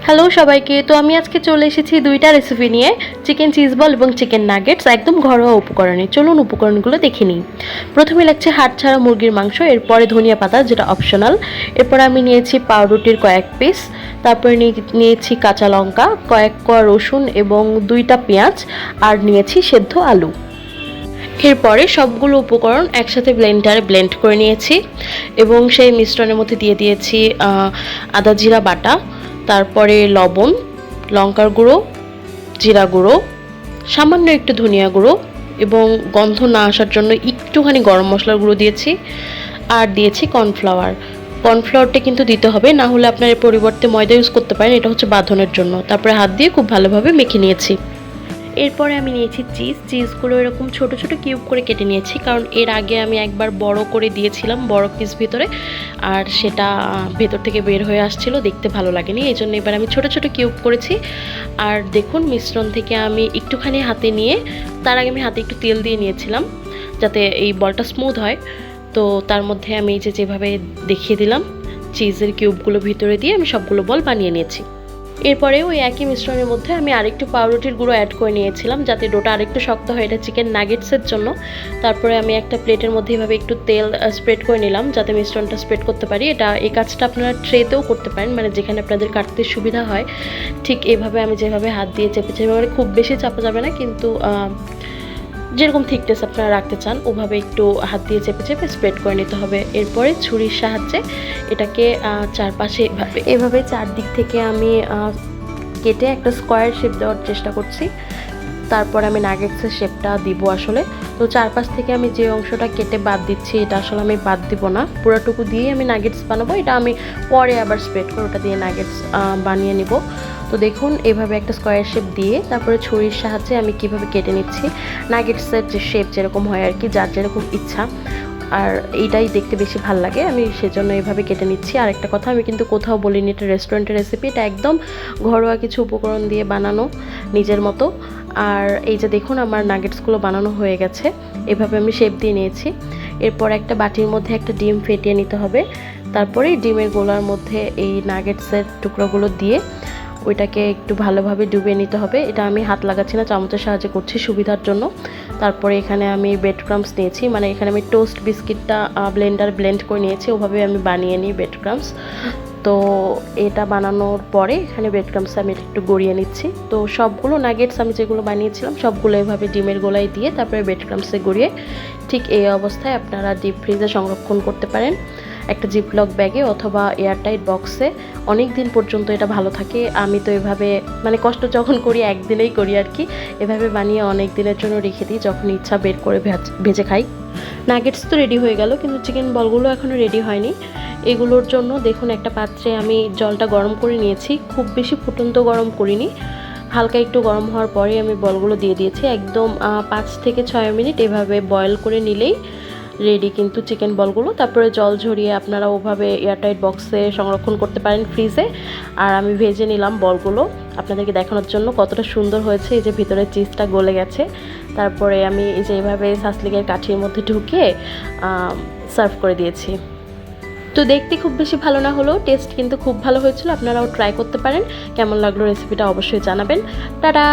Hello সবাইকে। তো আমি আজকে চলে এসেছি দুইটা রেসিপি নিয়ে, চিকেন চিজ বল এবং চিকেন নাগেটস, একদম ঘরোয়া উপকরণে। চলুন উপকরণগুলো দেখে নিই। প্রথমে লাগছে হাড় ছাড়া মুরগির মাংস, এরপরে ধনিয়া পাতা যেটা অপশনাল, এরপর আমি নিয়েছি পাউরুটির কয়েক পিস, তারপরে নিয়েছি কাঁচা লঙ্কা, কয়েক কোয়া রসুন এবং দুইটা পেঁয়াজ, আর নিয়েছি সেদ্ধ আলু। এরপরে সবগুলো উপকরণ একসাথে ব্লেন্ডারে ব্লেন্ড করে নিয়েছি এবং সেই মিশ্রণের মধ্যে দিয়ে দিয়েছি আদা জিরা বাটা, তারপরে লবণ, লঙ্কার গুঁড়ো, জিরা গুঁড়ো, সামান্য একটু ধনিয়া গুঁড়ো এবং গন্ধ না আসার জন্য একটুখানি গরম মশলার গুঁড়ো দিয়েছি, আর দিয়েছি কর্নফ্লাওয়ার। কর্নফ্লাওয়ারটা কিন্তু দিতে হবে, না হলে আপনার এর পরিবর্তে ময়দা ইউজ করতে পারেন, এটা হচ্ছে বাঁধনের জন্য। তারপরে হাত দিয়ে খুব ভালোভাবে মেখে নিয়েছি। এরপরে আমি নিয়েছি চিজগুলো এরকম ছোট ছোট কিউব করে কেটে নিয়েছি, কারণ এর আগে আমি একবার বড় করে দিয়েছিলাম বড় পিস ভিতরে, আর সেটা ভেতর থেকে বের হয়ে আসছিল, দেখতে ভালো লাগেনি। এই জন্য এবার আমি ছোট ছোট কিউব করেছি। আর দেখুন, মিশ্রণ থেকে আমি একটুখানি হাতে নিয়ে, তার আগে আমি হাতে একটু তেল দিয়ে নিয়েছিলাম যাতে এই বলটা স্মুথ হয়। তো তার মধ্যে আমি এই যেভাবে দেখিয়ে দিলাম, চিজের কিউবগুলো ভিতরে দিয়ে আমি সবগুলো বল বানিয়ে নিয়েছি। এরপরে ওই একই মিশ্রণের মধ্যে আমি আরেকটু পাউরুটির গুঁড়ো অ্যাড করে নিয়েছিলাম যাতে ডোটা আরেকটু শক্ত হয়, এটা চিকেন নাগেটসের জন্য। তারপরে আমি একটা প্লেটের মধ্যে এভাবে একটু তেল স্প্রেড করে নিলাম যাতে মিশ্রণটা স্প্রেড করতে পারি। এই কাজটা আপনারা ট্রেতেও করতে পারেন, মানে যেখানে আপনাদের কাটতে সুবিধা হয়। ঠিক এভাবে আমি যেভাবে হাত দিয়ে চেপে চেপে, মানে খুব বেশি চাপা যাবে না, কিন্তু যেরকম থিকনেস আপনারা রাখতে চান ওভাবে একটু হাত দিয়ে চেপে চেপে স্প্রেড করে নিতে হবে। এরপরে ছুরির সাহায্যে এটাকে চারপাশে এভাবে চারদিক থেকে আমি কেটে একটা স্কোয়ার শেপ দেওয়ার চেষ্টা করছি। তারপর আমি নাগেটসের শেপটা দিব আসলে। তো চারপাশ থেকে আমি যে অংশটা কেটে বাদ দিচ্ছি এটা আসলে আমি বাদ দিব না, পুরোটুকু দিয়েই আমি নাগেটস বানাবো। এটা আমি পরে আবার স্প্রেড করে ওটা দিয়ে নাগেটস বানিয়ে নিব। তো দেখুন, এভাবে একটা স্কোয়ার শেপ দিয়ে তারপরে ছুরির সাহায্যে আমি কিভাবে কেটে নিচ্ছি। নাগেটসের যে শেপ যেরকম হয় আর কি, যার যেরকম ইচ্ছা, আর এইটাই দেখতে বেশি ভাল লাগে, আমি সেজন্য এইভাবে কেটে নিচ্ছি। আর একটা কথা, আমি কিন্তু কোথাও বলিনি এটা রেস্টুরেন্টের রেসিপি, এটা একদম ঘরোয়া কিছু উপকরণ দিয়ে বানানো নিজের মতো। আর এই যে দেখুন, আমার নাগেটসগুলো বানানো হয়ে গেছে, এভাবে আমি শেপ দিয়ে নিয়েছি। এরপর একটা বাটির মধ্যে একটা ডিম ফেটিয়ে নিতে হবে, তারপরে ডিমের গোলার মধ্যে এই নাগেটসের টুকরোগুলো দিয়ে ওইটাকে একটু ভালোভাবে ডুবিয়ে নিতে হবে। এটা আমি হাত লাগাচ্ছি না, চামচের সাহায্যে করছি সুবিধার জন্য। তারপরে এখানে আমি ব্রেড ক্রাম্পস নিয়েছি, মানে এখানে আমি টোস্ট বিস্কিটটা ব্লেন্ড করে নিয়েছি, ওভাবে আমি বানিয়ে নিই ব্রেড ক্রাম্পস। তো এটা বানানোর পরে এখানে ব্রেড ক্রাম্পস আমি একটু গড়িয়ে নিচ্ছি। তো সবগুলো নাগেটস আমি যেগুলো বানিয়েছিলাম সবগুলো এভাবে ডিমের গোলায় দিয়ে তারপরে ব্রেড ক্রাম্পসে গড়িয়ে ঠিক এই অবস্থায় আপনারা ডিপ ফ্রিজে সংরক্ষণ করতে পারেন, একটা জিপলক ব্যাগে অথবা এয়ারটাইট বক্সে। অনেক দিন পর্যন্ত এটা ভালো থাকে। আমি তো এভাবে, মানে কষ্ট যখন করি একদিনেই করি আর কি, এভাবে বানিয়ে অনেক দিনের জন্য রেখে দিই, যখন ইচ্ছা বের করে ভেজে খাই। নাগেটস তো রেডি হয়ে গেল, কিন্তু চিকেন বলগুলো এখনও রেডি হয়নি। এগুলোর জন্য দেখুন, একটা পাত্রে আমি জলটা গরম করে নিয়েছি, খুব বেশি ফুটন্ত গরম করিনি, হালকা একটু গরম হওয়ার পরে আমি বলগুলো দিয়ে দিয়েছি। একদম 5 থেকে 6 মিনিট এভাবে বয়েল করে নিলেই রেডি কিন্তু চিকেন বলগুলো। তারপরে জল ঝরিয়ে আপনারা ওভাবে এয়ারটাইট বক্সে সংরক্ষণ করতে পারেন ফ্রিজে। আর আমি ভেজে নিলাম বলগুলো আপনাদেরকে দেখানোর জন্য কতটা সুন্দর হয়েছে। এই যে ভিতরে চিজটা গলে গেছে। তারপরে আমি এই যে এইভাবে সাসলিকের কাঠির মধ্যে ঢুকিয়ে সার্ভ করে দিয়েছি। তো দেখতে খুব বেশি ভালো না হলেও টেস্ট কিন্তু খুব ভালো হয়েছিল, আপনারাও ট্রাই করতে পারেন। কেমন লাগলো রেসিপিটা অবশ্যই জানাবেন। টাটা।